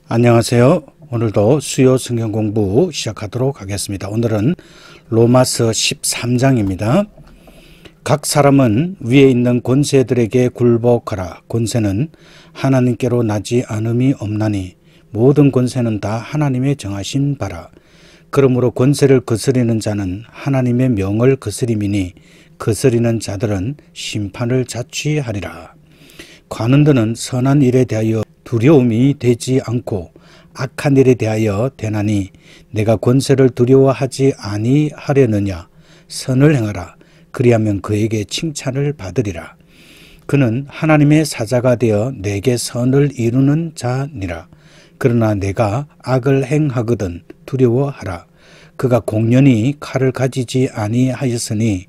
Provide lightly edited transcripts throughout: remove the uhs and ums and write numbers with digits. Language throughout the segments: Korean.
안녕하세요. 오늘도 수요 성경 공부 시작하도록 하겠습니다. 오늘은 로마서 13장입니다. 각 사람은 위에 있는 권세들에게 굴복하라. 권세는 하나님께로 나지 않음이 없나니 모든 권세는 다 하나님의 정하신 바라. 그러므로 권세를 거스리는 자는 하나님의 명을 거스림이니 거스리는 자들은 심판을 자취하리라. 관원들은 선한 일에 대하여 두려움이 되지 않고 악한 일에 대하여 되나니 내가 권세를 두려워하지 아니하려느냐. 선을 행하라. 그리하면 그에게 칭찬을 받으리라. 그는 하나님의 사자가 되어 내게 선을 이루는 자니라. 그러나 내가 악을 행하거든 두려워하라. 그가 공연히 칼을 가지지 아니하였으니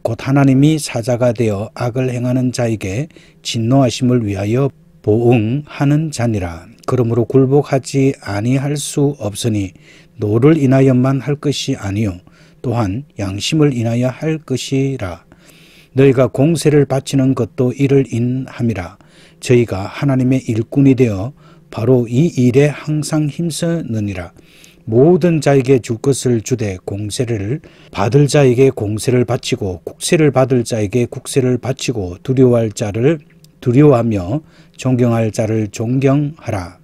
곧 하나님이 사자가 되어 악을 행하는 자에게 진노하심을 위하여 보응하는 자니라. 그러므로 굴복하지 아니할 수 없으니 노를 인하여만 할 것이 아니요 또한 양심을 인하여 할 것이라. 너희가 공세를 바치는 것도 이를 인함이라. 저희가 하나님의 일꾼이 되어 바로 이 일에 항상 힘쓰느니라. 모든 자에게 줄 것을 주되 공세를 받을 자에게 공세를 바치고 국세를 받을 자에게 국세를 바치고 두려워할 자를 두려워하며 존경할 자를 존경하라.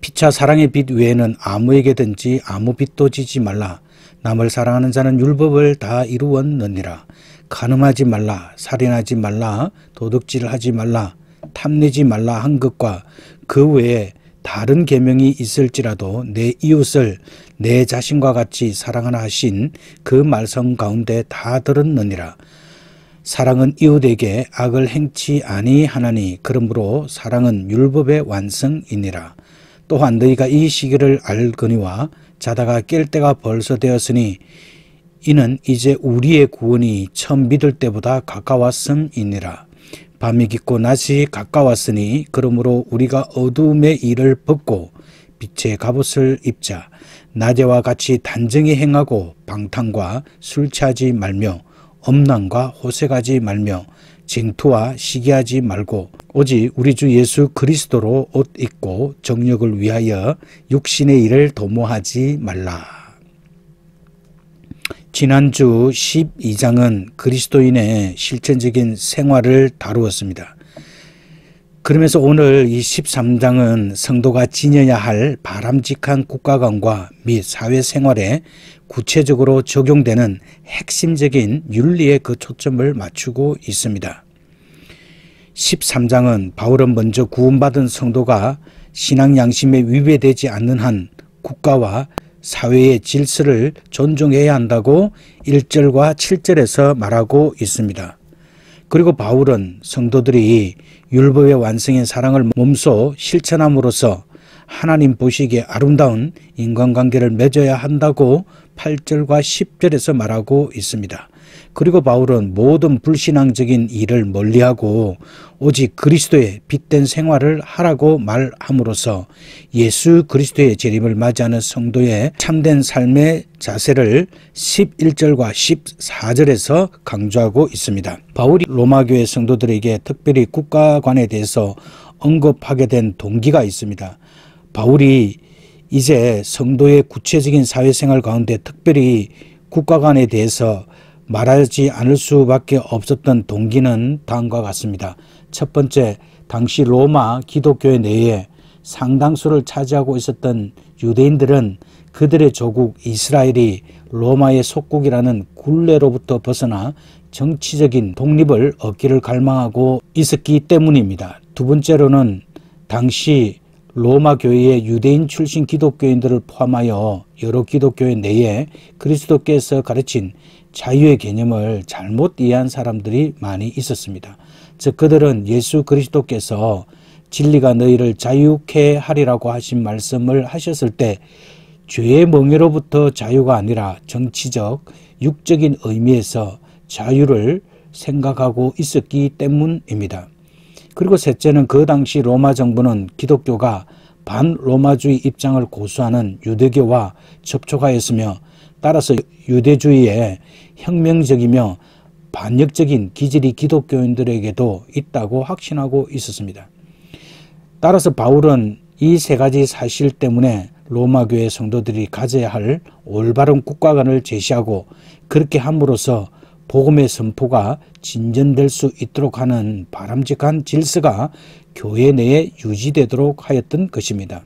피차 사랑의 빚 외에는 아무에게든지 아무 빚도 지지 말라. 남을 사랑하는 자는 율법을 다 이루었느니라. 간음하지 말라, 살인하지 말라, 도둑질하지 말라, 탐내지 말라 한 것과 그 외에 다른 계명이 있을지라도 내 이웃을 내 자신과 같이 사랑하라 하신 그 말씀 가운데 다 들었느니라. 사랑은 이웃에게 악을 행치 아니하나니 그러므로 사랑은 율법의 완성이니라. 또한 너희가 이 시기를 알거니와 자다가 깰 때가 벌써 되었으니 이는 이제 우리의 구원이 처음 믿을 때보다 가까웠음이니라. 밤이 깊고 낮이 가까웠으니 그러므로 우리가 어두움의 일을 벗고 빛의 갑옷을 입자. 낮에와 같이 단정히 행하고 방탕과 술 취하지 말며 엄란과 호색하지 말며 쟁투와 시기하지 말고 오직 우리 주 예수 그리스도로 옷 입고 정욕을 위하여 육신의 일을 도모하지 말라. 지난주 12장은 그리스도인의 실천적인 생활을 다루었습니다. 그러면서 오늘 이 13장은 성도가 지녀야 할 바람직한 국가관과 및 사회생활에 구체적으로 적용되는 핵심적인 윤리에 그 초점을 맞추고 있습니다. 13장은 바울은 먼저 구원받은 성도가 신앙 양심에 위배되지 않는 한 국가와 사회의 질서를 존중해야 한다고 1절과 7절에서 말하고 있습니다. 그리고 바울은 성도들이 율법의 완성인 사랑을 몸소 실천함으로써 하나님 보시기에 아름다운 인간관계를 맺어야 한다고 8절과 10절에서 말하고 있습니다. 그리고 바울은 모든 불신앙적인 일을 멀리하고 오직 그리스도의 빛된 생활을 하라고 말함으로써 예수 그리스도의 재림을 맞이하는 성도의 참된 삶의 자세를 11절과 14절에서 강조하고 있습니다. 바울이 로마교회 성도들에게 특별히 국가관에 대해서 언급하게 된 동기가 있습니다. 바울이 이제 성도의 구체적인 사회생활 가운데 특별히 국가관에 대해서 말하지 않을 수밖에 없었던 동기는 다음과 같습니다. 첫 번째, 당시 로마 기독교회 내에 상당수를 차지하고 있었던 유대인들은 그들의 조국 이스라엘이 로마의 속국이라는 굴레로부터 벗어나 정치적인 독립을 얻기를 갈망하고 있었기 때문입니다. 두 번째로는 당시 로마 교회의 유대인 출신 기독교인들을 포함하여 여러 기독교회 내에 그리스도께서 가르친 자유의 개념을 잘못 이해한 사람들이 많이 있었습니다. 즉 그들은 예수 그리스도께서 진리가 너희를 자유케 하리라고 하신 말씀을 하셨을 때 죄의 멍에로부터 자유가 아니라 정치적, 육적인 의미에서 자유를 생각하고 있었기 때문입니다. 그리고 셋째는 그 당시 로마 정부는 기독교가 반로마주의 입장을 고수하는 유대교와 접촉하였으며 따라서 유대주의에 혁명적이며 반역적인 기질이 기독교인들에게도 있다고 확신하고 있었습니다. 따라서 바울은 이 세 가지 사실 때문에 로마 교회 성도들이 가져야 할 올바른 국가관을 제시하고 그렇게 함으로써 복음의 선포가 진전될 수 있도록 하는 바람직한 질서가 교회 내에 유지되도록 하였던 것입니다.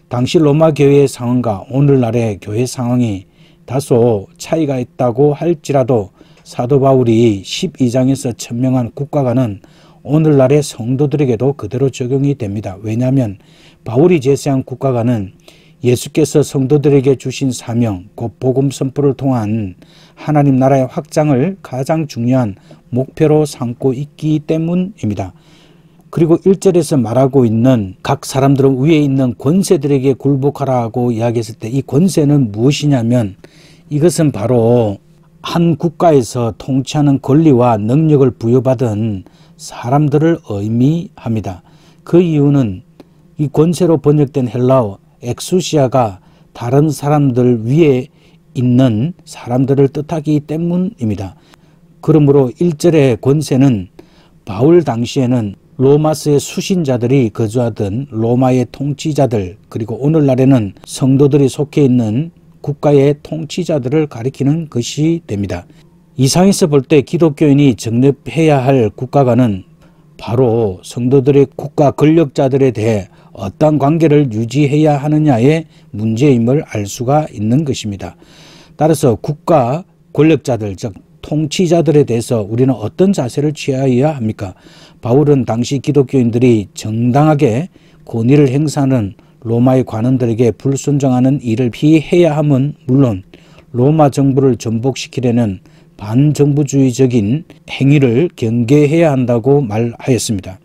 당시 로마 교회의 상황과 오늘날의 교회 상황이 다소 차이가 있다고 할지라도 사도 바울이 12장에서 천명한 국가관은 오늘날의 성도들에게도 그대로 적용이 됩니다. 왜냐하면 바울이 제시한 국가관은 예수께서 성도들에게 주신 사명, 곧 복음 선포를 통한 하나님 나라의 확장을 가장 중요한 목표로 삼고 있기 때문입니다. 그리고 1절에서 말하고 있는 각 사람들은 위에 있는 권세들에게 굴복하라고 이야기했을 때 이 권세는 무엇이냐면 이것은 바로 한 국가에서 통치하는 권리와 능력을 부여받은 사람들을 의미합니다. 그 이유는 이 권세로 번역된 헬라어 엑수시아가 다른 사람들 위에 있는 사람들을 뜻하기 때문입니다. 그러므로 1절의 권세는 바울 당시에는 로마스의 수신자들이 거주하던 로마의 통치자들, 그리고 오늘날에는 성도들이 속해 있는 국가의 통치자들을 가리키는 것이 됩니다. 이상에서 볼 때 기독교인이 정립해야 할 국가관은 바로 성도들의 국가 권력자들에 대해 어떤 관계를 유지해야 하느냐의 문제임을 알 수가 있는 것입니다. 따라서 국가 권력자들, 즉 통치자들에 대해서 우리는 어떤 자세를 취해야 합니까? 바울은 당시 기독교인들이 정당하게 권위를 행사하는 로마의 관원들에게 불순종하는 일을 피해야 함은 물론 로마 정부를 전복시키려는 반정부주의적인 행위를 경계해야 한다고 말하였습니다.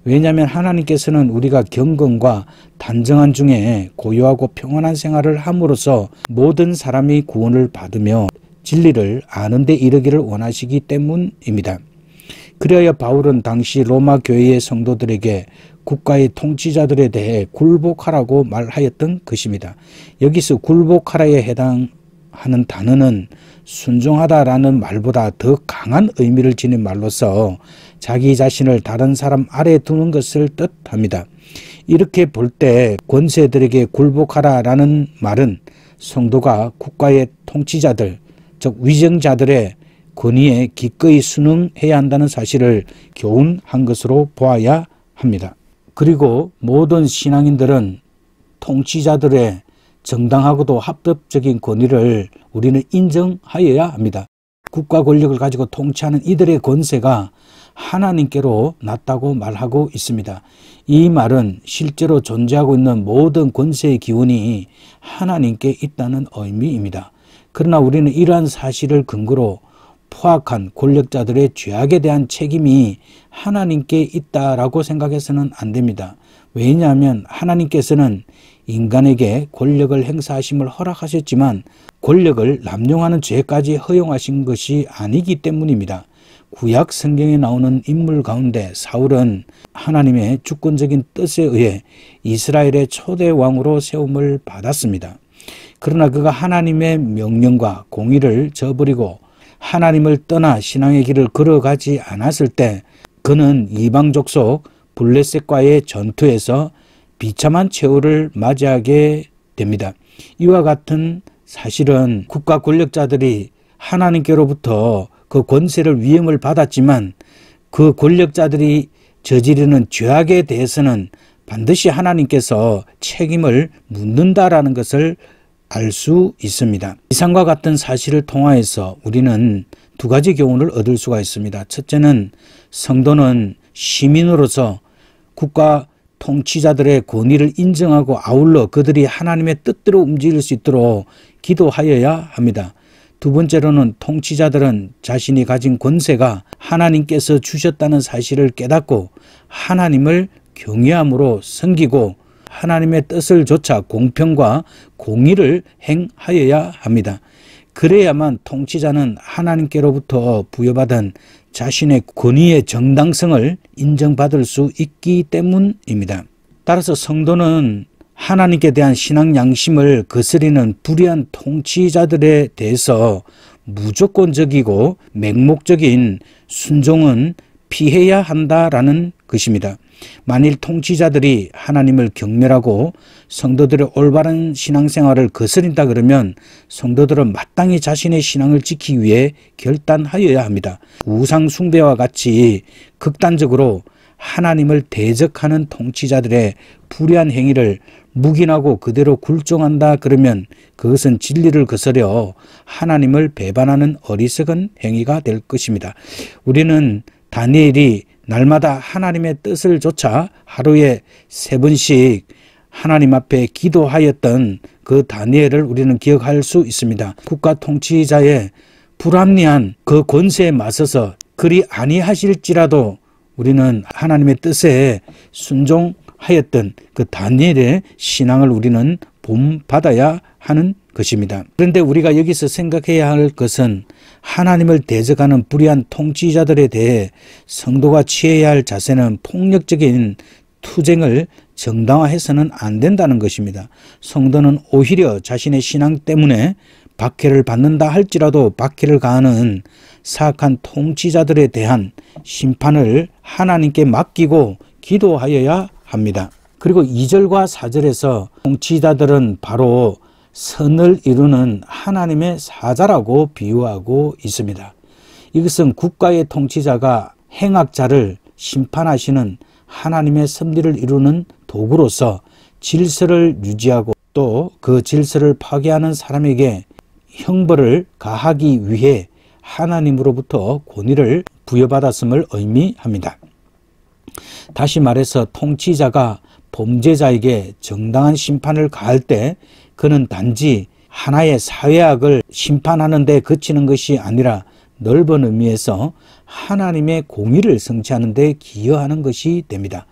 왜냐하면 하나님께서는 우리가 경건과 단정한 중에 고요하고 평안한 생활을 함으로써 모든 사람이 구원을 받으며 진리를 아는 데 이르기를 원하시기 때문입니다. 그리하여 바울은 당시 로마 교회의 성도들에게 국가의 통치자들에 대해 굴복하라고 말하였던 것입니다. 여기서 굴복하라에 해당하는 단어는 순종하다라는 말보다 더 강한 의미를 지닌 말로서 자기 자신을 다른 사람 아래에 두는 것을 뜻합니다. 이렇게 볼 때 권세들에게 굴복하라라는 말은 성도가 국가의 통치자들, 즉 위정자들의 권위에 기꺼이 순응해야 한다는 사실을 교훈한 것으로 보아야 합니다. 그리고 모든 신앙인들은 통치자들의 정당하고도 합법적인 권위를 우리는 인정하여야 합니다. 국가 권력을 가지고 통치하는 이들의 권세가 하나님께로 났다고 말하고 있습니다. 이 말은 실제로 존재하고 있는 모든 권세의 기운이 하나님께 있다는 의미입니다. 그러나 우리는 이러한 사실을 근거로 포악한 권력자들의 죄악에 대한 책임이 하나님께 있다라고 생각해서는 안 됩니다. 왜냐하면 하나님께서는 인간에게 권력을 행사하심을 허락하셨지만 권력을 남용하는 죄까지 허용하신 것이 아니기 때문입니다. 구약 성경에 나오는 인물 가운데 사울은 하나님의 주권적인 뜻에 의해 이스라엘의 초대 왕으로 세움을 받았습니다. 그러나 그가 하나님의 명령과 공의를 저버리고 하나님을 떠나 신앙의 길을 걸어가지 않았을 때 그는 이방족 속 블레셋과의 전투에서 비참한 최후를 맞이하게 됩니다. 이와 같은 사실은 국가 권력자들이 하나님께로부터 그 권세를 위임을 받았지만 그 권력자들이 저지르는 죄악에 대해서는 반드시 하나님께서 책임을 묻는다라는 것을 알 수 있습니다. 이상과 같은 사실을 통하여서 우리는 두 가지 교훈을 얻을 수가 있습니다. 첫째는 성도는 시민으로서 국가 통치자들의 권위를 인정하고 아울러 그들이 하나님의 뜻대로 움직일 수 있도록 기도하여야 합니다. 두 번째로는 통치자들은 자신이 가진 권세가 하나님께서 주셨다는 사실을 깨닫고 하나님을 경외함으로 섬기고 하나님의 뜻을 좇아 공평과 공의를 행하여야 합니다. 그래야만 통치자는 하나님께로부터 부여받은 자신의 권위의 정당성을 인정받을 수 있기 때문입니다. 따라서 성도는 하나님께 대한 신앙 양심을 거스리는 불의한 통치자들에 대해서 무조건적이고 맹목적인 순종은 피해야 한다라는 것입니다. 만일 통치자들이 하나님을 경멸하고 성도들의 올바른 신앙생활을 거스린다 그러면 성도들은 마땅히 자신의 신앙을 지키기 위해 결단하여야 합니다. 우상 숭배와 같이 극단적으로 하나님을 대적하는 통치자들의 불의한 행위를 묵인하고 그대로 굴종한다 그러면 그것은 진리를 거스려 하나님을 배반하는 어리석은 행위가 될 것입니다. 우리는 다니엘이 날마다 하나님의 뜻을 좇아 하루에 3번씩 하나님 앞에 기도하였던 그 다니엘을 우리는 기억할 수 있습니다. 국가 통치자의 불합리한 그 권세에 맞서서 그리 아니하실지라도 우리는 하나님의 뜻에 순종하였던 그 다니엘의 신앙을 우리는 본받아야 하는 것입니다. 그런데 우리가 여기서 생각해야 할 것은 하나님을 대적하는 불의한 통치자들에 대해 성도가 취해야 할 자세는 폭력적인 투쟁을 정당화해서는 안 된다는 것입니다. 성도는 오히려 자신의 신앙 때문에 박해를 받는다 할지라도 박해를 가하는 사악한 통치자들에 대한 심판을 하나님께 맡기고 기도하여야 합니다. 그리고 2절과 4절에서 통치자들은 바로 선을 이루는 하나님의 사자라고 비유하고 있습니다. 이것은 국가의 통치자가 행악자를 심판하시는 하나님의 섭리를 이루는 도구로서 질서를 유지하고 또 그 질서를 파괴하는 사람에게 형벌을 가하기 위해 하나님으로부터 권위를 부여받았음을 의미합니다. 다시 말해서 통치자가 범죄자에게 정당한 심판을 가할 때 그는 단지 하나의 사회악을 심판하는 데 그치는 것이 아니라 넓은 의미에서 하나님의 공의를 성취하는 데 기여하는 것이 됩니다.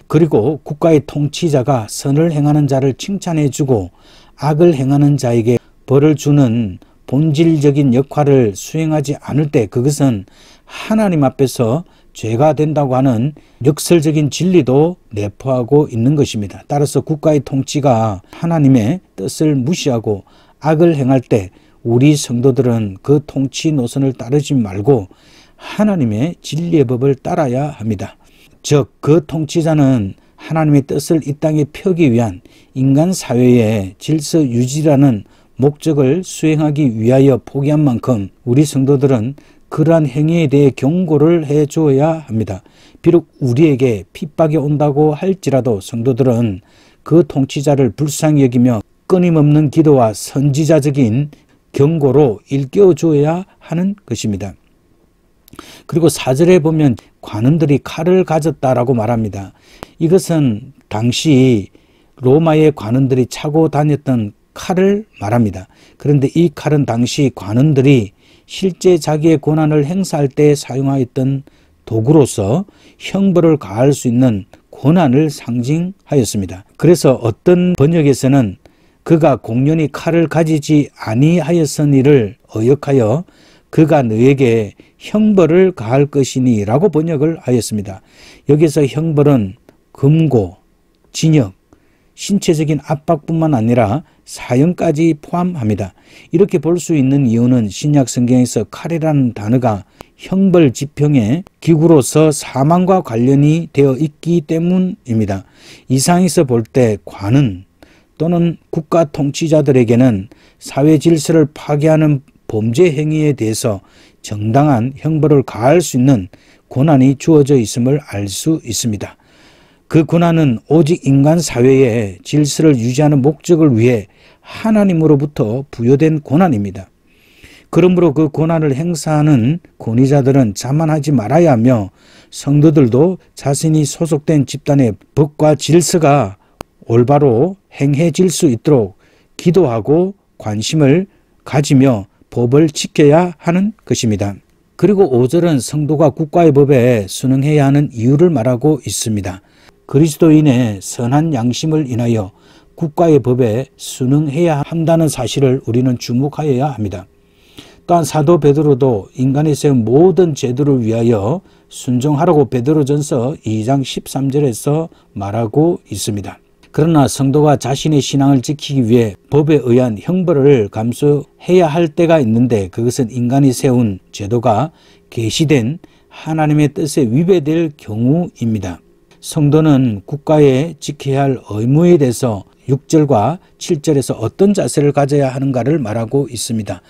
그리고 국가의 통치자가 선을 행하는 자를 칭찬해주고 악을 행하는 자에게 벌을 주는 본질적인 역할을 수행하지 않을 때 그것은 하나님 앞에서 죄가 된다고 하는 역설적인 진리도 내포하고 있는 것입니다. 따라서 국가의 통치가 하나님의 뜻을 무시하고 악을 행할 때 우리 성도들은 그 통치 노선을 따르지 말고 하나님의 진리의 법을 따라야 합니다. 즉 그 통치자는 하나님의 뜻을 이 땅에 펴기 위한 인간 사회의 질서 유지라는 목적을 수행하기 위하여 포기한 만큼 우리 성도들은 그러한 행위에 대해 경고를 해 주어야 합니다. 비록 우리에게 핍박이 온다고 할지라도 성도들은 그 통치자를 불쌍히 여기며 끊임없는 기도와 선지자적인 경고로 일깨워 주어야 하는 것입니다. 그리고 4절에 보면 관원들이 칼을 가졌다라고 말합니다. 이것은 당시 로마의 관원들이 차고 다녔던 칼을 말합니다. 그런데 이 칼은 당시 관원들이 실제 자기의 권한을 행사할 때 사용하였던 도구로서 형벌을 가할 수 있는 권한을 상징하였습니다. 그래서 어떤 번역에서는 그가 공연히 칼을 가지지 아니하였으니를 어역하여 그가 너에게 형벌을 가할 것이니 라고 번역을 하였습니다. 여기서 형벌은 금고, 징역, 신체적인 압박뿐만 아니라 사형까지 포함합니다. 이렇게 볼 수 있는 이유는 신약 성경에서 칼이라는 단어가 형벌 지평의 기구로서 사망과 관련이 되어 있기 때문입니다. 이상에서 볼 때 관은 또는 국가 통치자들에게는 사회 질서를 파괴하는 범죄 행위에 대해서 정당한 형벌을 가할 수 있는 권한이 주어져 있음을 알 수 있습니다. 그 권한은 오직 인간 사회의 질서를 유지하는 목적을 위해 하나님으로부터 부여된 권한입니다. 그러므로 그 권한을 행사하는 권위자들은 자만하지 말아야 하며 성도들도 자신이 소속된 집단의 법과 질서가 올바로 행해질 수 있도록 기도하고 관심을 가지며 법을 지켜야 하는 것입니다. 그리고 5절은 성도가 국가의 법에 순응해야 하는 이유를 말하고 있습니다. 그리스도인의 선한 양심을 인하여 국가의 법에 순응해야 한다는 사실을 우리는 주목하여야 합니다. 또한 사도 베드로도 인간이 세운 모든 제도를 위하여 순종하라고 베드로전서 2장 13절에서 말하고 있습니다. 그러나 성도가 자신의 신앙을 지키기 위해 법에 의한 형벌을 감수해야 할 때가 있는데 그것은 인간이 세운 제도가 계시된 하나님의 뜻에 위배될 경우입니다. 성도는 국가에 지켜야 할 의무에 대해서 6절과 7절에서 어떤 자세를 가져야 하는가를 말하고 있습니다.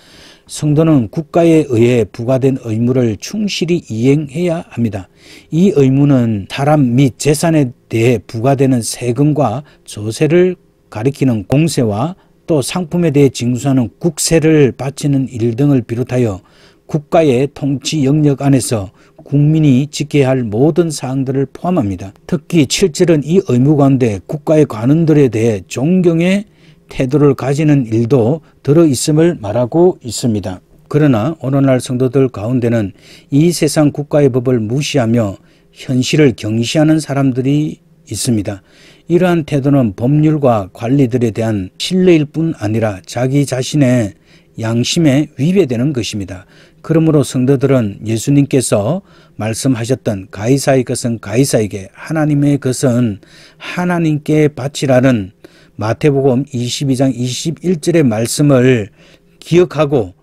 성도는 국가에 의해 부과된 의무를 충실히 이행해야 합니다. 이 의무는 사람 및 재산에 대해 부과되는 세금과 조세를 가리키는 공세와 또 상품에 대해 징수하는 국세를 바치는 일 등을 비롯하여 국가의 통치 영역 안에서 국민이 지켜야 할 모든 사항들을 포함합니다. 특히 7절은 이 의무 가운데 국가의 관원들에 대해 존경의 태도를 가지는 일도 들어있음을 말하고 있습니다. 그러나 오늘날 성도들 가운데는 이 세상 국가의 법을 무시하며 현실을 경시하는 사람들이 있습니다. 이러한 태도는 법률과 관리들에 대한 신뢰일 뿐 아니라 자기 자신의 양심에 위배되는 것입니다. 그러므로 성도들은 예수님께서 말씀하셨던 가이사의 것은 가이사에게, 하나님의 것은 하나님께 바치라는 마태복음 22장 21절의 말씀을 기억하고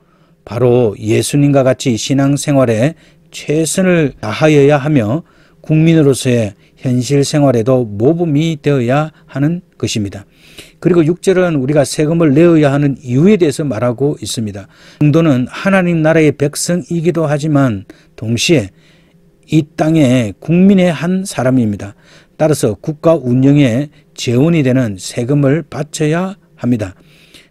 바로 예수님과 같이 신앙생활에 최선을 다하여야 하며 국민으로서의 현실 생활에도 모범이 되어야 하는 것입니다. 그리고 6절은 우리가 세금을 내어야 하는 이유에 대해서 말하고 있습니다. 성도는 하나님 나라의 백성이기도 하지만 동시에 이 땅의 국민의 한 사람입니다. 따라서 국가 운영에 재원이 되는 세금을 바쳐야 합니다.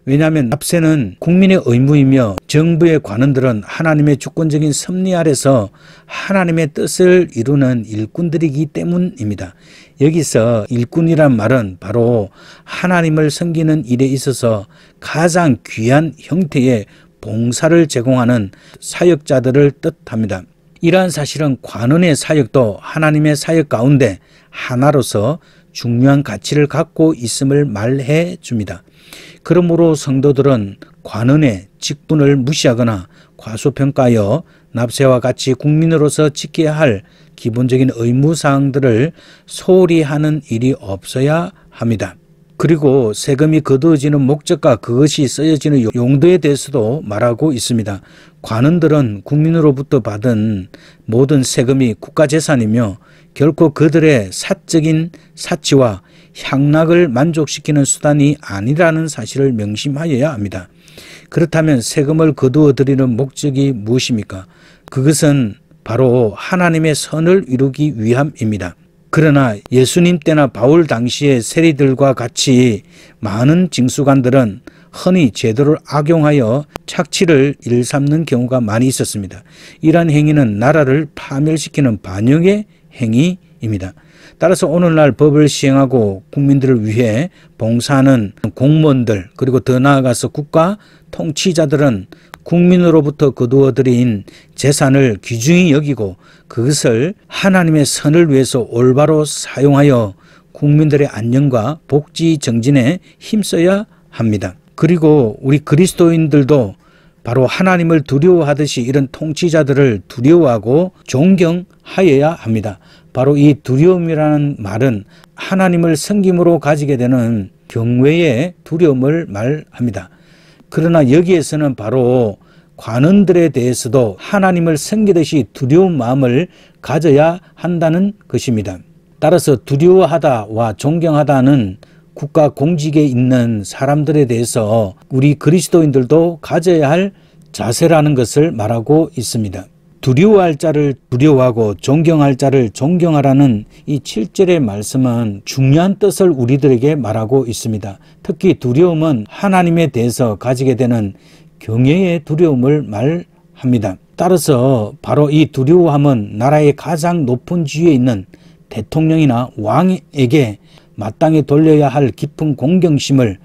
왜냐하면 납세는 국민의 의무이며 정부의 관원들은 하나님의 주권적인 섭리 아래서 하나님의 뜻을 이루는 일꾼들이기 때문입니다. 여기서 일꾼이란 말은 바로 하나님을 섬기는 일에 있어서 가장 귀한 형태의 봉사를 제공하는 사역자들을 뜻합니다. 이러한 사실은 관원의 사역도 하나님의 사역 가운데 하나로서 중요한 가치를 갖고 있음을 말해 줍니다. 그러므로 성도들은 관원의 직분을 무시하거나 과소평가하여 납세와 같이 국민으로서 지켜야 할 기본적인 의무사항들을 소홀히 하는 일이 없어야 합니다. 그리고 세금이 거두어지는 목적과 그것이 쓰여지는 용도에 대해서도 말하고 있습니다. 관원들은 국민으로부터 받은 모든 세금이 국가재산이며 결코 그들의 사적인 사치와 향락을 만족시키는 수단이 아니라는 사실을 명심하여야 합니다. 그렇다면 세금을 거두어 드리는 목적이 무엇입니까? 그것은 바로 하나님의 선을 이루기 위함입니다. 그러나 예수님 때나 바울 당시의 세리들과 같이 많은 징수관들은 흔히 제도를 악용하여 착취를 일삼는 경우가 많이 있었습니다. 이러한 행위는 나라를 파멸시키는 반역의 행위입니다. 따라서 오늘날 법을 시행하고 국민들을 위해 봉사하는 공무원들, 그리고 더 나아가서 국가 통치자들은 국민으로부터 거두어들인 재산을 귀중히 여기고 그것을 하나님의 선을 위해서 올바로 사용하여 국민들의 안녕과 복지 정진에 힘써야 합니다. 그리고 우리 그리스도인들도 바로 하나님을 두려워하듯이 이런 통치자들을 두려워하고 존경하여야 합니다. 바로 이 두려움이라는 말은 하나님을 섬김으로 가지게 되는 경외의 두려움을 말합니다. 그러나 여기에서는 바로 관원들에 대해서도 하나님을 섬기듯이 두려운 마음을 가져야 한다는 것입니다. 따라서 두려워하다와 존경하다는 국가 공직에 있는 사람들에 대해서 우리 그리스도인들도 가져야 할 자세라는 것을 말하고 있습니다. 두려워할 자를 두려워하고 존경할 자를 존경하라는 이 7절의 말씀은 중요한 뜻을 우리들에게 말하고 있습니다. 특히 두려움은 하나님에 대해서 가지게 되는 경외의 두려움을 말합니다. 따라서 바로 이 두려워함은 나라의 가장 높은 지위에 있는 대통령이나 왕에게 마땅히 돌려야 할 깊은 공경심을,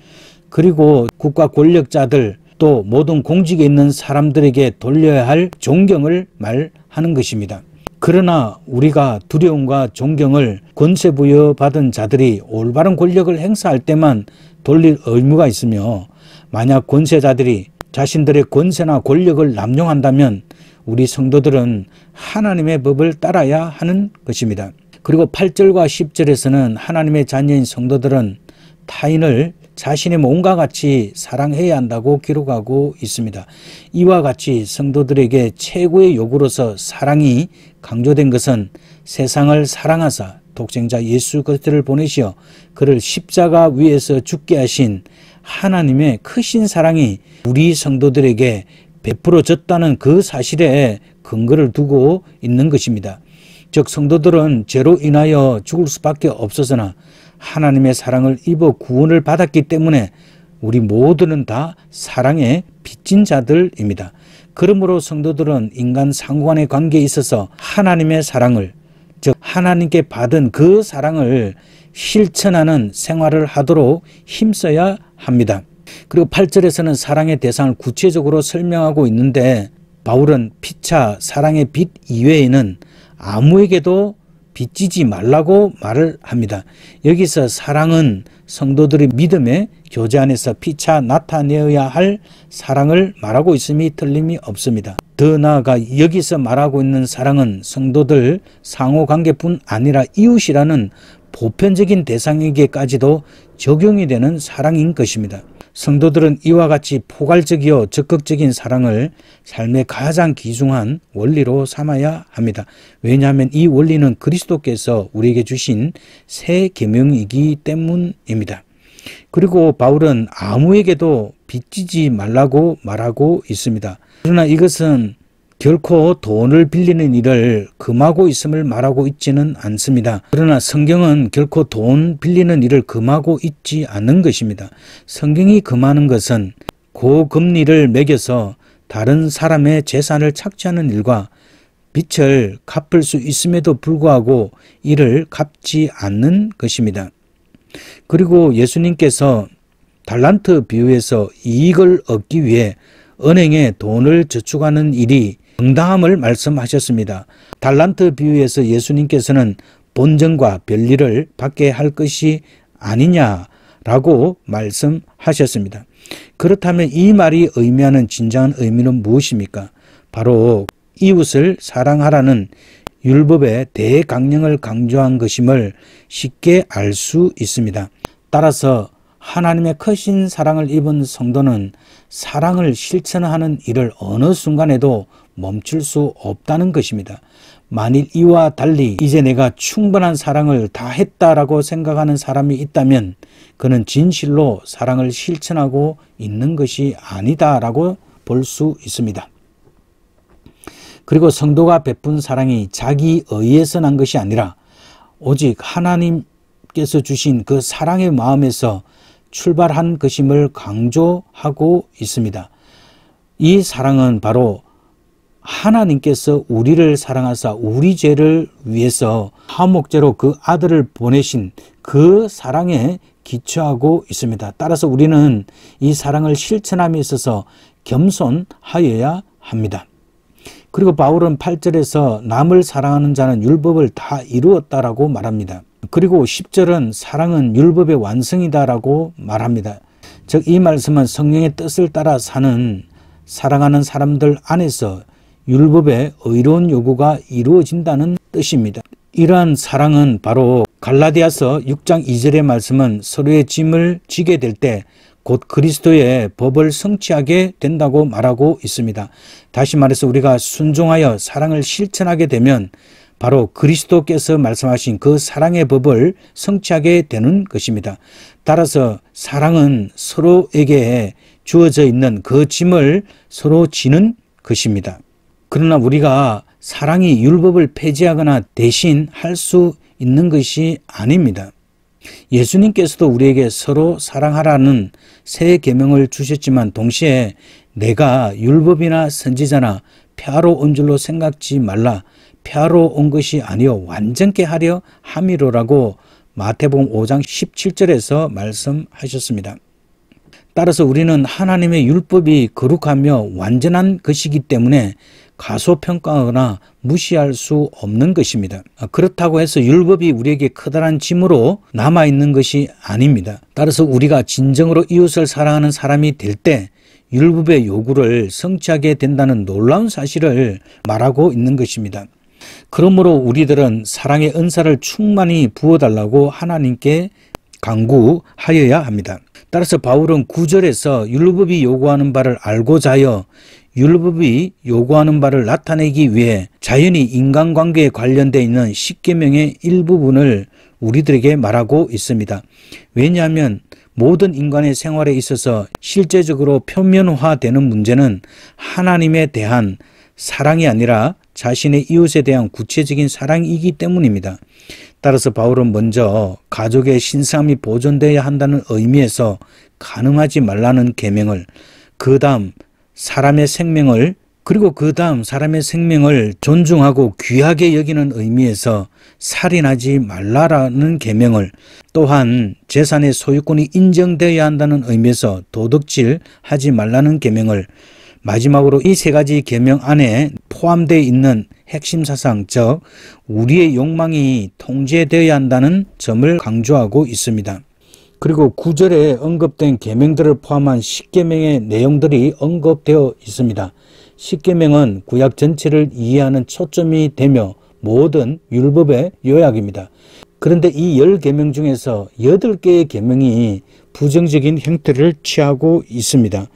그리고 국가 권력자들 또 모든 공직에 있는 사람들에게 돌려야 할 존경을 말하는 것입니다. 그러나 우리가 두려움과 존경을 권세 부여받은 자들이 올바른 권력을 행사할 때만 돌릴 의무가 있으며, 만약 권세자들이 자신들의 권세나 권력을 남용한다면 우리 성도들은 하나님의 법을 따라야 하는 것입니다. 그리고 8절과 10절에서는 하나님의 자녀인 성도들은 타인을 자신의 몸과 같이 사랑해야 한다고 기록하고 있습니다. 이와 같이 성도들에게 최고의 요구로서 사랑이 강조된 것은 세상을 사랑하사 독생자 예수 그리스도를 보내시어 그를 십자가 위에서 죽게 하신 하나님의 크신 사랑이 우리 성도들에게 베풀어졌다는 그 사실에 근거를 두고 있는 것입니다. 즉 성도들은 죄로 인하여 죽을 수밖에 없었으나 하나님의 사랑을 입어 구원을 받았기 때문에 우리 모두는 다 사랑에 빚진 자들입니다. 그러므로 성도들은 인간 상호간의 관계에 있어서 하나님의 사랑을, 즉 하나님께 받은 그 사랑을 실천하는 생활을 하도록 힘써야 합니다. 그리고 8절에서는 사랑의 대상을 구체적으로 설명하고 있는데 바울은 피차 사랑의 빚 이외에는 아무에게도 빚지지 말라고 말을 합니다. 여기서 사랑은 성도들의 믿음의 교제 안에서 피차 나타내어야 할 사랑을 말하고 있음이 틀림이 없습니다. 더 나아가 여기서 말하고 있는 사랑은 성도들 상호관계뿐 아니라 이웃이라는 보편적인 대상에게까지도 적용이 되는 사랑인 것입니다. 성도들은 이와 같이 포괄적이요 적극적인 사랑을 삶의 가장 귀중한 원리로 삼아야 합니다. 왜냐하면 이 원리는 그리스도께서 우리에게 주신 새 계명이기 때문입니다. 그리고 바울은 아무에게도 빚지지 말라고 말하고 있습니다. 그러나 이것은 결코 돈을 빌리는 일을 금하고 있음을 말하고 있지는 않습니다. 그러나 성경은 결코 돈 빌리는 일을 금하고 있지 않는 것입니다. 성경이 금하는 것은 고금리를 매겨서 다른 사람의 재산을 착취하는 일과 빚을 갚을 수 있음에도 불구하고 이를 갚지 않는 것입니다. 그리고 예수님께서 달란트 비유에서 이익을 얻기 위해 은행에 돈을 저축하는 일이 정당함을 말씀하셨습니다. 달란트 비유에서 예수님께서는 본전과 별일을 받게 할 것이 아니냐라고 말씀하셨습니다. 그렇다면 이 말이 의미하는 진정한 의미는 무엇입니까? 바로 이웃을 사랑하라는 율법의 대강령을 강조한 것임을 쉽게 알 수 있습니다. 따라서 하나님의 크신 사랑을 입은 성도는 사랑을 실천하는 일을 어느 순간에도 멈출 수 없다는 것입니다. 만일 이와 달리 이제 내가 충분한 사랑을 다 했다라고 생각하는 사람이 있다면 그는 진실로 사랑을 실천하고 있는 것이 아니다라고 볼 수 있습니다. 그리고 성도가 베푼 사랑이 자기 의에서 난 것이 아니라 오직 하나님께서 주신 그 사랑의 마음에서 출발한 것임을 강조하고 있습니다. 이 사랑은 바로 하나님께서 우리를 사랑하사 우리 죄를 위해서 화목제로 그 아들을 보내신 그 사랑에 기초하고 있습니다. 따라서 우리는 이 사랑을 실천함에 있어서 겸손하여야 합니다. 그리고 바울은 8절에서 남을 사랑하는 자는 율법을 다 이루었다라고 말합니다. 그리고 10절은 사랑은 율법의 완성이다라고 말합니다. 즉 이 말씀은 성령의 뜻을 따라 사는 사랑하는 사람들 안에서 율법의 의로운 요구가 이루어진다는 뜻입니다. 이러한 사랑은 바로 갈라디아서 6장 2절의 말씀은 서로의 짐을 지게 될 때 곧 그리스도의 법을 성취하게 된다고 말하고 있습니다. 다시 말해서 우리가 순종하여 사랑을 실천하게 되면 바로 그리스도께서 말씀하신 그 사랑의 법을 성취하게 되는 것입니다. 따라서 사랑은 서로에게 주어져 있는 그 짐을 서로 지는 것입니다. 그러나 우리가 사랑이 율법을 폐지하거나 대신 할 수 있는 것이 아닙니다. 예수님께서도 우리에게 서로 사랑하라는 새 계명을 주셨지만 동시에 내가 율법이나 선지자나 폐하러 온 줄로 생각지 말라. 폐하러 온 것이 아니요 완전케 하려 함이로라고 마태복음 5장 17절에서 말씀하셨습니다. 따라서 우리는 하나님의 율법이 거룩하며 완전한 것이기 때문에 가소평가하거나 무시할 수 없는 것입니다. 그렇다고 해서 율법이 우리에게 커다란 짐으로 남아있는 것이 아닙니다. 따라서 우리가 진정으로 이웃을 사랑하는 사람이 될 때 율법의 요구를 성취하게 된다는 놀라운 사실을 말하고 있는 것입니다. 그러므로 우리들은 사랑의 은사를 충만히 부어달라고 하나님께 간구하여야 합니다. 따라서 바울은 9절에서 율법이 요구하는 바를 알고자 하여 율법이 요구하는 바를 나타내기 위해 자연히 인간관계에 관련되어 있는 십계명의 일부분을 우리들에게 말하고 있습니다. 왜냐하면 모든 인간의 생활에 있어서 실제적으로 표면화되는 문제는 하나님에 대한 사랑이 아니라 자신의 이웃에 대한 구체적인 사랑이기 때문입니다. 따라서 바울은 먼저 가족의 신성함이 보존되어야 한다는 의미에서 간음하지 말라는 계명을, 그 다음 사람의 생명을 존중하고 귀하게 여기는 의미에서 살인하지 말라라는 계명을, 또한 재산의 소유권이 인정되어야 한다는 의미에서 도둑질하지 말라는 계명을, 마지막으로 이 세 가지 계명 안에 포함되어 있는 핵심 사상, 즉 우리의 욕망이 통제되어야 한다는 점을 강조하고 있습니다. 그리고 9절에 언급된 계명들을 포함한 10계명의 내용들이 언급되어 있습니다. 10계명은 구약 전체를 이해하는 초점이 되며 모든 율법의 요약입니다. 그런데 이 10계명 중에서 8개의 계명이 부정적인 형태를 취하고 있습니다.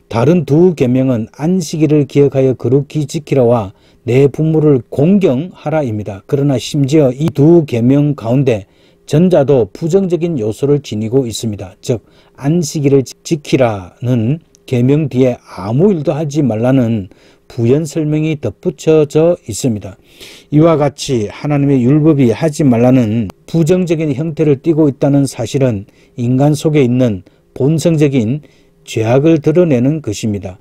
다른 두 계명은 안식일을 기억하여 거룩히 지키라와 내 부모를 공경하라입니다. 그러나 심지어 이 두 계명 가운데 전자도 부정적인 요소를 지니고 있습니다. 즉 안식일을 지키라는 계명 뒤에 아무 일도 하지 말라는 부연 설명이 덧붙여져 있습니다. 이와 같이 하나님의 율법이 하지 말라는 부정적인 형태를 띠고 있다는 사실은 인간 속에 있는 본성적인 죄악을 드러내는 것입니다.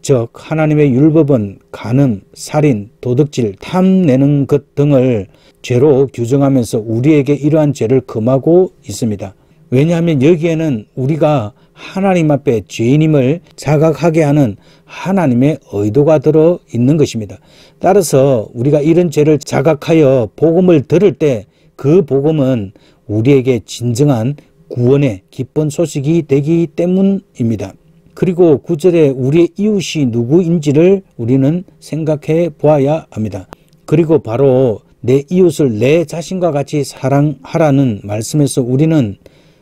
즉 하나님의 율법은 간음, 살인, 도둑질, 탐내는 것 등을 죄로 규정하면서 우리에게 이러한 죄를 금하고 있습니다. 왜냐하면 여기에는 우리가 하나님 앞에 죄인임을 자각하게 하는 하나님의 의도가 들어 있는 것입니다. 따라서 우리가 이런 죄를 자각하여 복음을 들을 때 그 복음은 우리에게 진정한 구원의 기쁜 소식이 되기 때문입니다. 그리고 9절에 우리의 이웃이 누구인지를 우리는 생각해 보아야 합니다. 그리고 바로 내 이웃을 내 자신과 같이 사랑하라는 말씀에서 우리는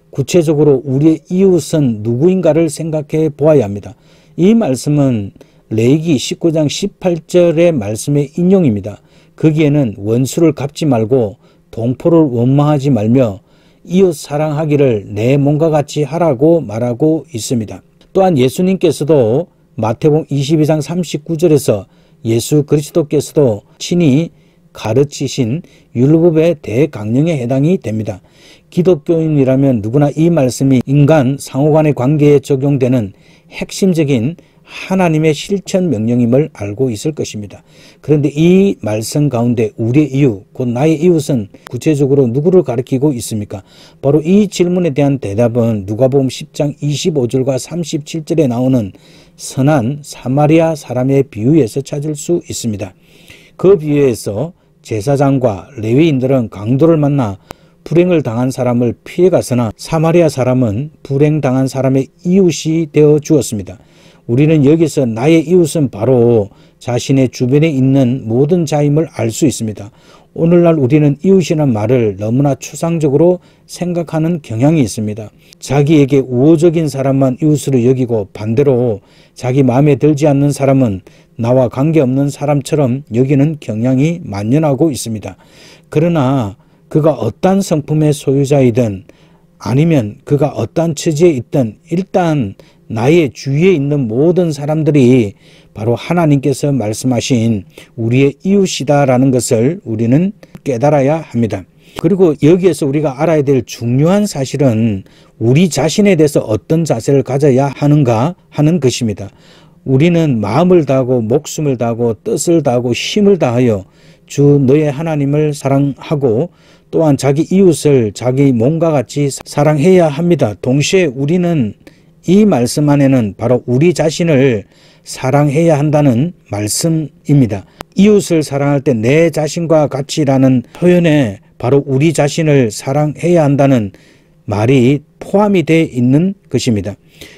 구체적으로 우리의 이웃은 누구인가를 생각해 보아야 합니다. 이 말씀은 레위기 19장 18절의 말씀의 인용입니다. 거기에는 원수를 갚지 말고 동포를 원망하지 말며 이웃 사랑하기를 내 몸과 같이 하라고 말하고 있습니다. 또한 예수님께서도 마태복음 22장 39절에서 예수 그리스도께서도 친히 가르치신 율법의 대강령에 해당이 됩니다. 기독교인이라면 누구나 이 말씀이 인간 상호간의 관계에 적용되는 핵심적인 하나님의 실천 명령임을 알고 있을 것입니다. 그런데 이 말씀 가운데 우리의 이웃, 곧 나의 이웃은 구체적으로 누구를 가리키고 있습니까? 바로 이 질문에 대한 대답은 누가복음 10장 25절과 37절에 나오는 선한 사마리아 사람의 비유에서 찾을 수 있습니다. 그 비유에서 제사장과 레위인들은 강도를 만나 불행을 당한 사람을 피해갔으나 사마리아 사람은 불행당한 사람의 이웃이 되어 주었습니다. 우리는 여기서 나의 이웃은 바로 자신의 주변에 있는 모든 자임을 알 수 있습니다. 오늘날 우리는 이웃이라는 말을 너무나 추상적으로 생각하는 경향이 있습니다. 자기에게 우호적인 사람만 이웃으로 여기고 반대로 자기 마음에 들지 않는 사람은 나와 관계없는 사람처럼 여기는 경향이 만연하고 있습니다. 그러나 그가 어떠한 성품의 소유자이든 아니면 그가 어떠한 처지에 있든 일단 나의 주위에 있는 모든 사람들이 바로 하나님께서 말씀하신 우리의 이웃이다라는 것을 우리는 깨달아야 합니다. 그리고 여기에서 우리가 알아야 될 중요한 사실은 우리 자신에 대해서 어떤 자세를 가져야 하는가 하는 것입니다. 우리는 마음을 다하고 목숨을 다하고 뜻을 다하고 힘을 다하여 주 너의 하나님을 사랑하고 또한 자기 이웃을 자기 몸과 같이 사랑해야 합니다. 동시에 우리는 이 말씀 안에는 바로 우리 자신을 사랑해야 한다는 말씀입니다. 이웃을 사랑할 때 내 자신과 같이라는 표현에 바로 우리 자신을 사랑해야 한다는 말이 포함이 되어 있는 것입니다.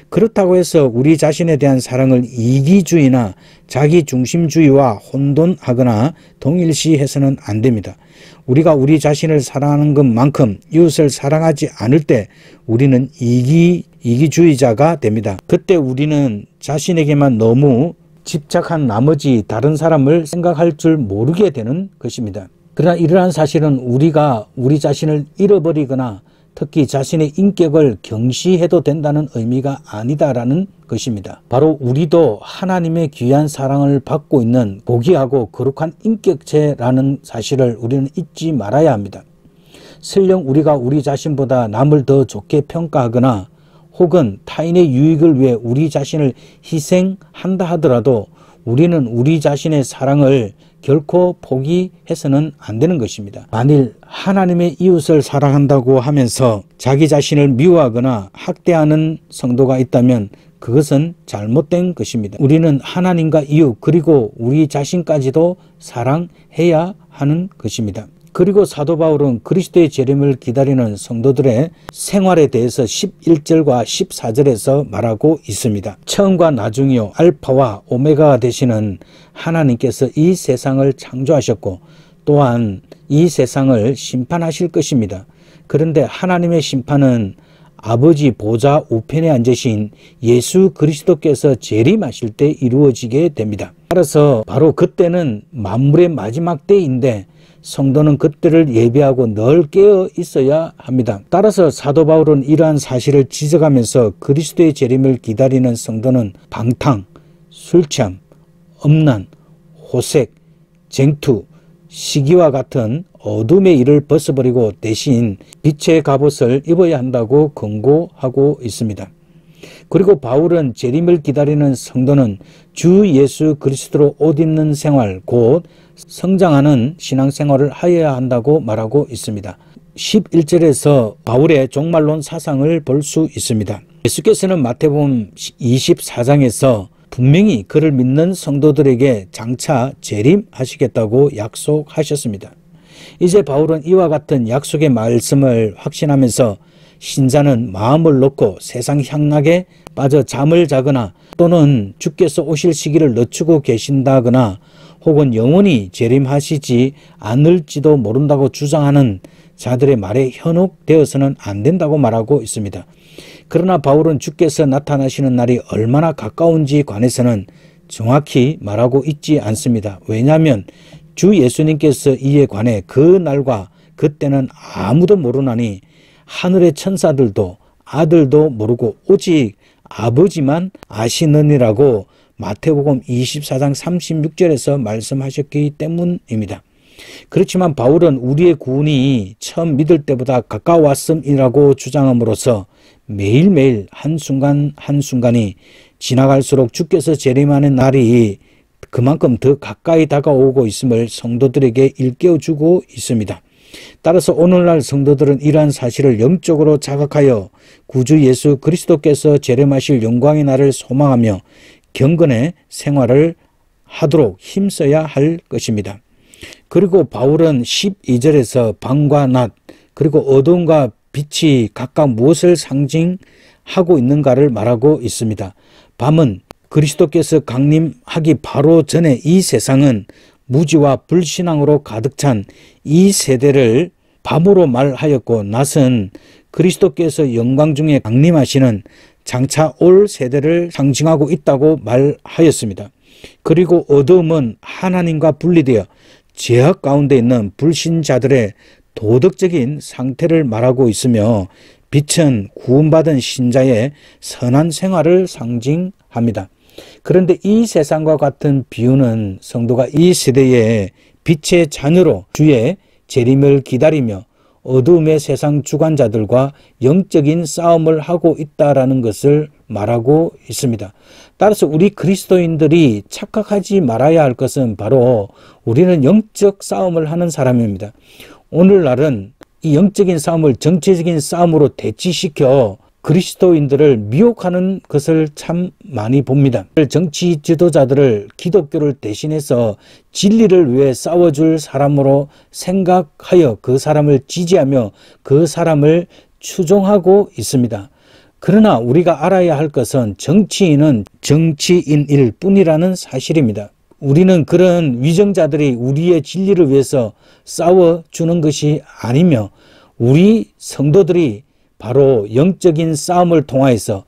그렇다고 해서 우리 자신에 대한 사랑을 이기주의나 자기중심주의와 혼돈하거나 동일시해서는 안 됩니다. 우리가 우리 자신을 사랑하는 것만큼 이웃을 사랑하지 않을 때 우리는 이기주의자가 됩니다. 그때 우리는 자신에게만 너무 집착한 나머지 다른 사람을 생각할 줄 모르게 되는 것입니다. 그러나 이러한 사실은 우리가 우리 자신을 잃어버리거나 특히 자신의 인격을 경시해도 된다는 의미가 아니다라는 것입니다. 바로 우리도 하나님의 귀한 사랑을 받고 있는 고귀하고 거룩한 인격체라는 사실을 우리는 잊지 말아야 합니다. 설령 우리가 우리 자신보다 남을 더 좋게 평가하거나 혹은 타인의 유익을 위해 우리 자신을 희생한다 하더라도 우리는 우리 자신의 사랑을 결코 포기해서는 안 되는 것입니다. 만일 하나님의 이웃을 사랑한다고 하면서 자기 자신을 미워하거나 학대하는 성도가 있다면 그것은 잘못된 것입니다. 우리는 하나님과 이웃 그리고 우리 자신까지도 사랑해야 하는 것입니다. 그리고 사도 바울은 그리스도의 재림을 기다리는 성도들의 생활에 대해서 11절과 14절에서 말하고 있습니다. 처음과 나중이요 알파와 오메가가 되시는 하나님께서 이 세상을 창조하셨고 또한 이 세상을 심판하실 것입니다. 그런데 하나님의 심판은 아버지 보좌 우편에 앉으신 예수 그리스도께서 재림하실 때 이루어지게 됩니다. 따라서 바로 그때는 만물의 마지막 때인데 성도는 그때를 예비하고 늘 깨어 있어야 합니다. 따라서 사도 바울은 이러한 사실을 지적하면서 그리스도의 재림을 기다리는 성도는 방탕, 술 취함, 음란, 호색, 쟁투, 시기와 같은 어둠의 일을 벗어버리고 대신 빛의 갑옷을 입어야 한다고 권고하고 있습니다. 그리고 바울은 재림을 기다리는 성도는 주 예수 그리스도로 옷 입는 생활 곧 성장하는 신앙생활을 하여야 한다고 말하고 있습니다. 11절에서 바울의 종말론 사상을 볼 수 있습니다. 예수께서는 마태복음 24장에서 분명히 그를 믿는 성도들에게 장차 재림하시겠다고 약속하셨습니다. 이제 바울은 이와 같은 약속의 말씀을 확신하면서 신자는 마음을 놓고 세상 향락에 빠져 잠을 자거나 또는 주께서 오실 시기를 늦추고 계신다거나 혹은 영원히 재림하시지 않을지도 모른다고 주장하는 자들의 말에 현혹되어서는 안 된다고 말하고 있습니다. 그러나 바울은 주께서 나타나시는 날이 얼마나 가까운지 관해서는 정확히 말하고 있지 않습니다. 왜냐하면 주 예수님께서 이에 관해 그 날과 그때는 아무도 모르나니 하늘의 천사들도 아들도 모르고 오직 아버지만 아시느니라고 마태복음 24장 36절에서 말씀하셨기 때문입니다. 그렇지만 바울은 우리의 구원이 처음 믿을 때보다 가까웠음이라고 주장함으로써 매일매일 한순간 한순간이 지나갈수록 주께서 재림하는 날이 그만큼 더 가까이 다가오고 있음을 성도들에게 일깨워주고 있습니다. 따라서 오늘날 성도들은 이러한 사실을 영적으로 자각하여 구주 예수 그리스도께서 재림하실 영광의 날을 소망하며 경건의 생활을 하도록 힘써야 할 것입니다. 그리고 바울은 12절에서 밤과 낮 그리고 어두움과 빛이 각각 무엇을 상징하고 있는가를 말하고 있습니다. 밤은 그리스도께서 강림하기 바로 전에 이 세상은 무지와 불신앙으로 가득 찬 이 세대를 밤으로 말하였고 낮은 그리스도께서 영광 중에 강림하시는 장차 올 세대를 상징하고 있다고 말하였습니다. 그리고 어두움은 하나님과 분리되어 죄악 가운데 있는 불신자들의 도덕적인 상태를 말하고 있으며 빛은 구원받은 신자의 선한 생활을 상징합니다. 그런데 이 세상과 같은 비유는 성도가 이 시대에 빛의 자녀로 주의 재림을 기다리며 어두움의 세상 주관자들과 영적인 싸움을 하고 있다라는 것을 말하고 있습니다. 따라서 우리 그리스도인들이 착각하지 말아야 할 것은 바로 우리는 영적 싸움을 하는 사람입니다. 오늘날은 이 영적인 싸움을 정치적인 싸움으로 대치시켜 그리스도인들을 미혹하는 것을 참 많이 봅니다. 정치 지도자들을 기독교를 대신해서 진리를 위해 싸워줄 사람으로 생각하여 그 사람을 지지하며 그 사람을 추종하고 있습니다. 그러나 우리가 알아야 할 것은 정치인은 정치인일 뿐이라는 사실입니다. 우리는 그런 위정자들이 우리의 진리를 위해서 싸워주는 것이 아니며 우리 성도들이 바로 영적인 싸움을 통하여서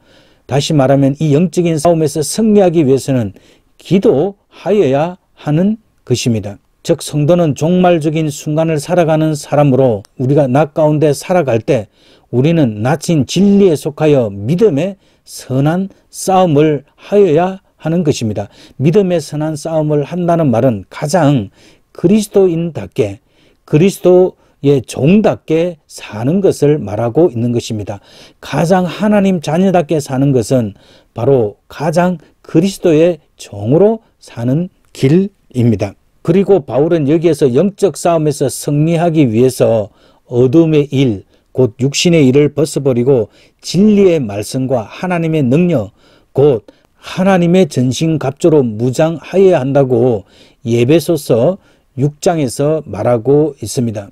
다시 말하면 이 영적인 싸움에서 승리하기 위해서는 기도하여야 하는 것입니다. 즉 성도는 종말적인 순간을 살아가는 사람으로 우리가 낮 가운데 살아갈 때 우리는 낮은 진리에 속하여 믿음의 선한 싸움을 하여야 하는 것입니다. 믿음의 선한 싸움을 한다는 말은 가장 그리스도인답게, 그리스도의 종답게 사는 것을 말하고 있는 것입니다. 가장 하나님 자녀답게 사는 것은 바로 가장 그리스도의 종으로 사는 길입니다. 그리고 바울은 여기에서 영적 싸움에서 승리하기 위해서 어둠의 일, 곧 육신의 일을 벗어버리고 진리의 말씀과 하나님의 능력, 곧 하나님의 전신갑주로 무장하여야 한다고 에베소서 6장에서 말하고 있습니다.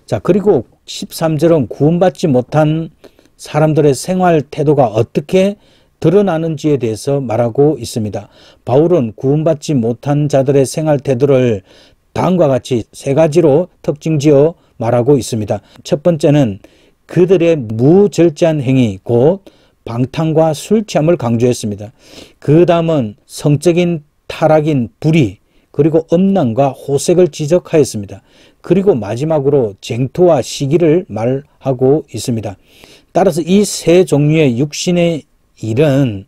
자, 그리고 13절은 구원받지 못한 사람들의 생활 태도가 어떻게 드러나는지에 대해서 말하고 있습니다. 바울은 구원받지 못한 자들의 생활 태도를 다음과 같이 세 가지로 특징지어 말하고 있습니다. 첫 번째는 그들의 무절제한 행위, 곧 방탕과 술 취함을 강조했습니다. 그 다음은 성적인 타락인 불의, 그리고 음란과 호색을 지적하였습니다. 그리고 마지막으로 쟁토와 시기를 말하고 있습니다. 따라서 이 세 종류의 육신의 일은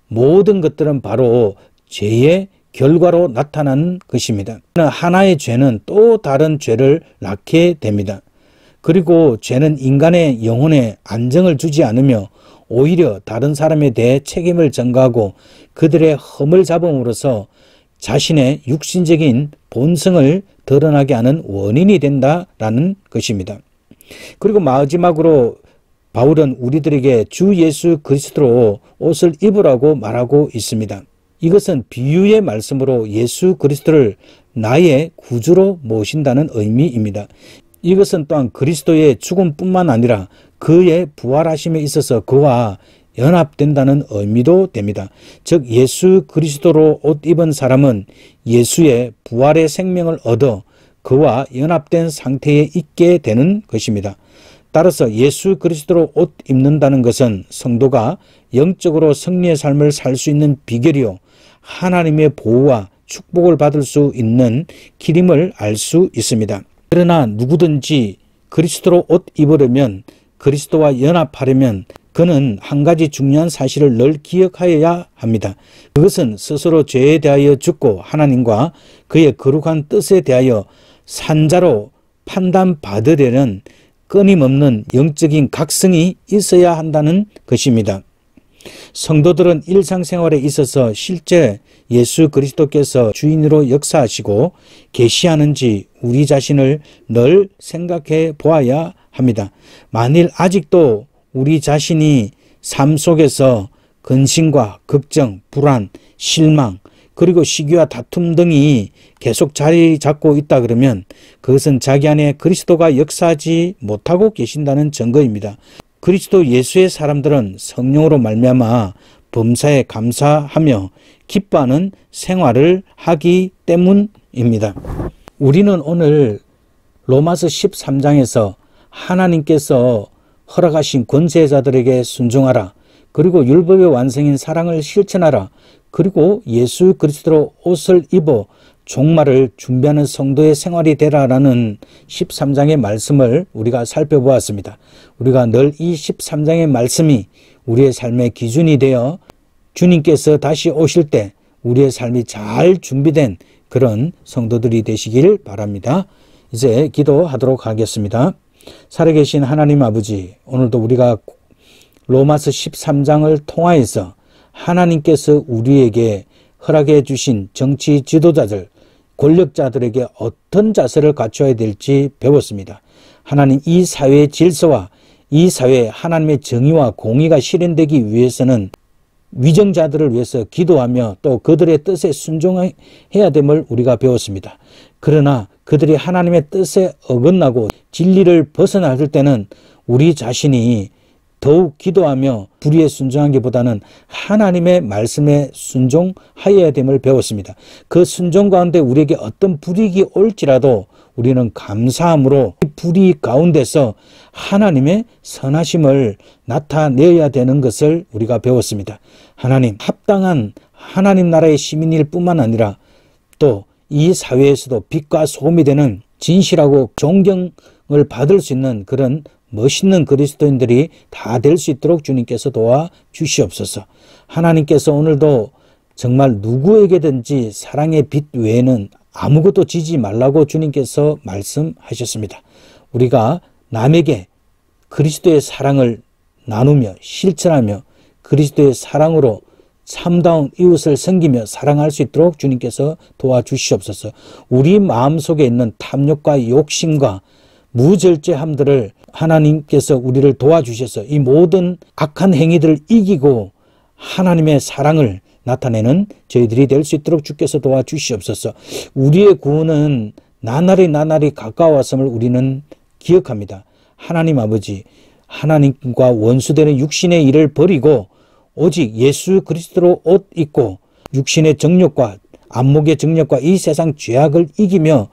모든 것들은 바로 죄의 결과로 나타나는 것입니다. 하나의 죄는 또 다른 죄를 낳게 됩니다. 그리고 죄는 인간의 영혼에 안정을 주지 않으며 오히려 다른 사람에 대해 책임을 전가하고 그들의 흠을 잡음으로써 자신의 육신적인 본성을 드러나게 하는 원인이 된다라는 것입니다. 그리고 마지막으로 바울은 우리들에게 주 예수 그리스도로 옷을 입으라고 말하고 있습니다. 이것은 비유의 말씀으로 예수 그리스도를 나의 구주로 모신다는 의미입니다. 이것은 또한 그리스도의 죽음뿐만 아니라 그의 부활하심에 있어서 그와 연합된다는 의미도 됩니다. 즉 예수 그리스도로 옷 입은 사람은 예수의 부활의 생명을 얻어 그와 연합된 상태에 있게 되는 것입니다. 따라서 예수 그리스도로 옷 입는다는 것은 성도가 영적으로 승리의 삶을 살 수 있는 비결이요 하나님의 보호와 축복을 받을 수 있는 길임을 알 수 있습니다. 그러나 누구든지 그리스도로 옷 입으려면, 그리스도와 연합하려면 그는 한 가지 중요한 사실을 늘 기억하여야 합니다. 그것은 스스로 죄에 대하여 죽고 하나님과 그의 거룩한 뜻에 대하여 산자로 판단받으려는 끊임없는 영적인 각성이 있어야 한다는 것입니다. 성도들은 일상생활에 있어서 실제 예수 그리스도께서 주인으로 역사하시고 계시하는지 우리 자신을 늘 생각해 보아야 합니다. 만일 아직도 우리 자신이 삶 속에서 근심과 걱정, 불안, 실망, 그리고 시기와 다툼 등이 계속 자리 잡고 있다 그러면 그것은 자기 안에 그리스도가 역사하지 못하고 계신다는 증거입니다. 그리스도 예수의 사람들은 성령으로 말미암아 범사에 감사하며 기뻐하는 생활을 하기 때문입니다. 우리는 오늘 로마서 13장에서 하나님께서 허락하신 권세자들에게 순종하라. 그리고 율법의 완성인 사랑을 실천하라. 그리고 예수 그리스도로 옷을 입어 종말을 준비하는 성도의 생활이 되라라는 13장의 말씀을 우리가 살펴보았습니다. 우리가 늘 이 13장의 말씀이 우리의 삶의 기준이 되어 주님께서 다시 오실 때 우리의 삶이 잘 준비된 그런 성도들이 되시길 바랍니다. 이제 기도하도록 하겠습니다. 살아계신 하나님 아버지, 오늘도 우리가 로마서 13장을 통하여서 하나님께서 우리에게 허락해 주신 정치 지도자들, 권력자들에게 어떤 자세를 갖춰야 될지 배웠습니다. 하나님, 이 사회의 질서와 이 사회에 하나님의 정의와 공의가 실현되기 위해서는 위정자들을 위해서 기도하며 또 그들의 뜻에 순종해야 됨을 우리가 배웠습니다. 그러나 그들이 하나님의 뜻에 어긋나고 진리를 벗어날 때는 우리 자신이 더욱 기도하며 불의에 순종하기보다는 하나님의 말씀에 순종하여야 됨을 배웠습니다. 그 순종 가운데 우리에게 어떤 불이익이 올지라도 우리는 감사함으로 불의 가운데서 하나님의 선하심을 나타내야 되는 것을 우리가 배웠습니다. 하나님, 합당한 하나님 나라의 시민일 뿐만 아니라 또 이 사회에서도 빛과 소금이 되는 진실하고 존경을 받을 수 있는 그런 멋있는 그리스도인들이 다 될 수 있도록 주님께서 도와주시옵소서. 하나님께서 오늘도 정말 누구에게든지 사랑의 빛 외에는 아무것도 지지 말라고 주님께서 말씀하셨습니다. 우리가 남에게 그리스도의 사랑을 나누며 실천하며 그리스도의 사랑으로 참다운 이웃을 섬기며 사랑할 수 있도록 주님께서 도와주시옵소서. 우리 마음속에 있는 탐욕과 욕심과 무절제함들을 하나님께서 우리를 도와주셔서 이 모든 악한 행위들을 이기고 하나님의 사랑을 나타내는 저희들이 될 수 있도록 주께서 도와주시옵소서. 우리의 구원은 나날이 가까웠음을 우리는 기억합니다. 하나님 아버지, 하나님과 원수되는 육신의 일을 버리고 오직 예수 그리스도로 옷 입고 육신의 정욕과 안목의 정욕과 이 세상 죄악을 이기며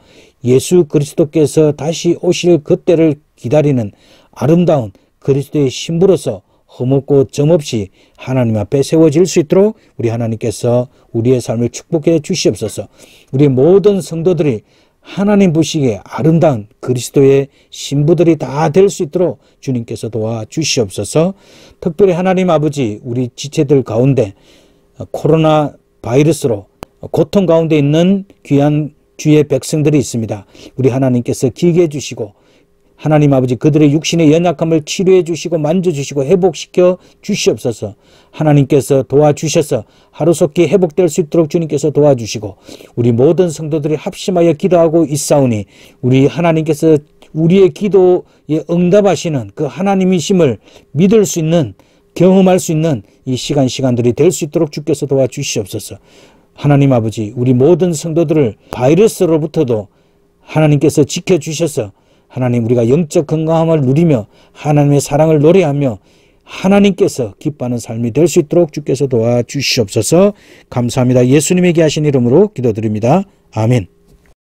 예수 그리스도께서 다시 오실 그때를 기다리는 아름다운 그리스도의 신부로서 흠없고 점없이 하나님 앞에 세워질 수 있도록 우리 하나님께서 우리의 삶을 축복해 주시옵소서. 우리 모든 성도들이 하나님 보시기에 아름다운 그리스도의 신부들이 다 될 수 있도록 주님께서 도와주시옵소서. 특별히 하나님 아버지, 우리 지체들 가운데 코로나 바이러스로 고통 가운데 있는 귀한 주의 백성들이 있습니다. 우리 하나님께서 기억해 주시고 하나님 아버지 그들의 육신의 연약함을 치료해 주시고 만져주시고 회복시켜 주시옵소서. 하나님께서 도와주셔서 하루속히 회복될 수 있도록 주님께서 도와주시고 우리 모든 성도들이 합심하여 기도하고 있사오니 우리 하나님께서 우리의 기도에 응답하시는 그 하나님이심을 믿을 수 있는 경험할 수 있는 이 시간들이 될 수 있도록 주께서 도와주시옵소서. 하나님 아버지, 우리 모든 성도들을 바이러스로부터도 하나님께서 지켜주셔서 하나님 우리가 영적 건강함을 누리며 하나님의 사랑을 노래하며 하나님께서 기뻐하는 삶이 될 수 있도록 주께서 도와주시옵소서. 감사합니다. 예수님에게 하신 이름으로 기도드립니다. 아멘.